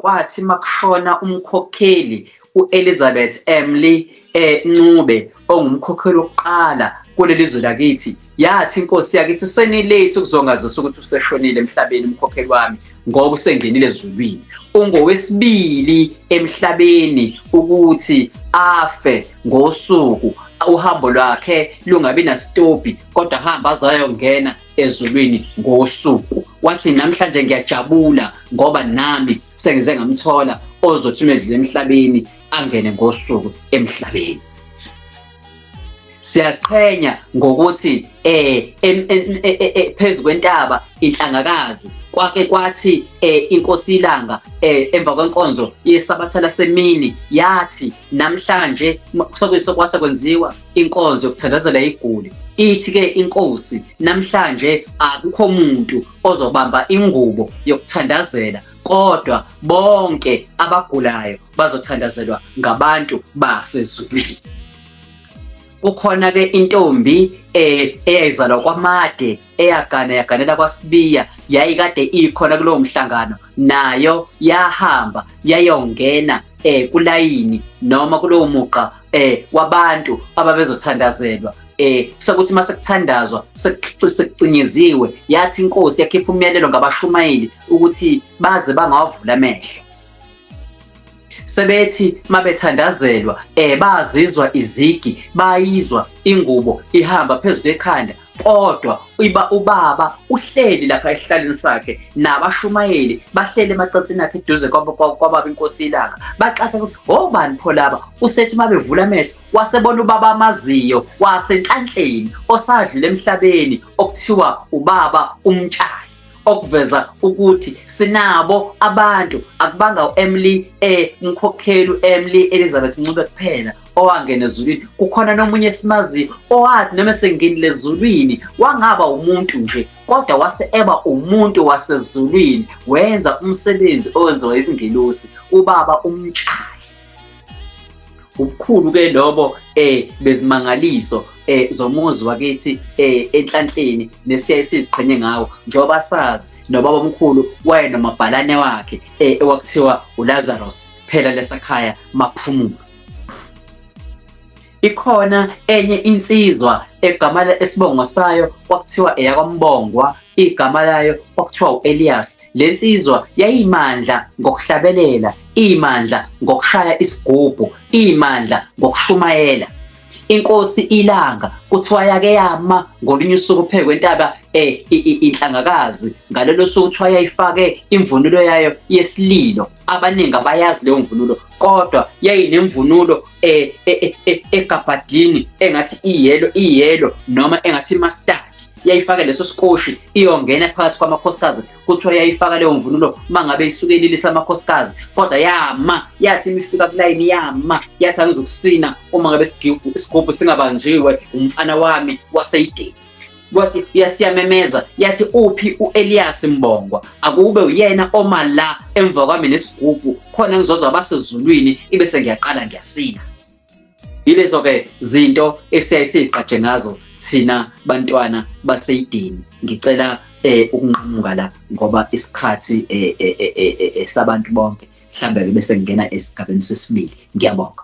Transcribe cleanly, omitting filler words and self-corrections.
kwathi makushona umkhokheli uElizabeth Emily Ncube ongumkhokheli wokuqala kuleli zwe lakithi, yathi inkosi yakithi senilethe ukuzongazisa ukuthi useshonile emhlabeni umkhokheli wami ngoba usengenile ezulwini. Ungowesibili emhlabeni ukuthi afe ngosuku uhambo lwakhe lungabi nasitopi kodwa hamba azayongena ezulwini ngosuku. Wathi namhlanje ngiyajabula ngoba nami sengize ngamthola ozothi umedlule emhlabeni angene ngosuku emhlabeni. Siyaziqhenya ngokuthi phezu kwentaba inhlangakazi kwake kwathi inkosi ilanga emva kwenkonzo yesabatha lasemini yathi namhlanje kwase kwenziwa inkonzo yokuthandazela iguli. Ithi-ke inkosi namhlanje akukho umuntu ozobamba ingubo yokuthandazela kodwa bonke abagulayo bazothandazelwa ngabantu basezulwini. Kukhona-ke intombi eyayizalwa kwaMade yaganela kwaSibiya yayikade ikhona kulowo mhlangano, nayo yahamba yayongena kulayini noma kulowo muqa wabantu ababezothandazelwa. Sekuthi mase kuthandazwa sekucinyeziwe yathi inkosi yakhipha umyalelo ngabashumayeli ukuthi baze bangawavula amehlo. Sebethi mabethandazelwa bazizwa izigi, bayizwa ingubo ihamba phezulu kwekhanda kodwa ubaba uhleli lapha esihlalweni sakhe nabashumayeli bahleli emacansini akhe eduze kwababa inkosi ilanga. Baxaxa ukuthi obani pho laba, usethi mabevula amehlo wasebona ubaba amaziyo waseNhlanhleni osadlule emhlabeni okuthiwa ubaba umtshali, okuveza ukuthi sinabo abantu akubanga uEmily umkhokheli uEmily Elizabeth Ncube kuphela owangena ezulwini. Kukhona nomunye esimaziyo owathi noma sengenile ezulwini wangaba umuntu nje kodwa wase eba umuntu wasezulwini wenza umsebenzi owenziwa izingelosi, ubaba umtshali. Ubukhulu-ke lobo bezimangaliso zomuzi wakithi eNhlanhleni nesiyaye siziqhenye ngawo njengoba sazi nobaba omkhulu wayenomabhalane wakhe owakuthiwa uLazarus phela lesakhaya maphumulo. Ikhona enye insizwa egama esibongo sayo kwakuthiwa eyakwambongwa, igama layo kwakuthiwa uElias. Le nsizwa yayimandla ngokuhlabelela, imandla ngokushaya isigubhu, imandla ngokushumayela. Inkosi ilanga kuthiwa yake yama ngolunye usuku phezu kwentaba inhlangakazi. Ngalelo suku kuthiwa yayifake imvunulo yayo yesililo. Abaningi abayazi leyo mvunulo kodwa yayinemvunulo egabhadini engathi iyelo noma engathi mustard. Yayifaka leso sikoshi iyongena phakathi kwamakhosikazi. Kuthiwa yayifaka leyo mvunulo mangabe isukelilisa amakhosikazi kodwa yama yathi imifika kulayini yama yathi angizokusina uma ngabe isigubhu singabanjiwe umfana wami waseEden. Wathi yasiyamemeza yathi uphi uElias Mbongwa, akube uyena oma la emva kwami nesigubhu khona ngizozwa abasezulwini ibese ngiyaqala ngiyasina. Yilezo-ke zinto esiyayisiqaje ngazo thina bantwana baseEden. Ngicela ukunqamuka la ngoba isikhathi sabantu bonke mhlambe bese ngena esigabeni sesibili. Ngiyabonga.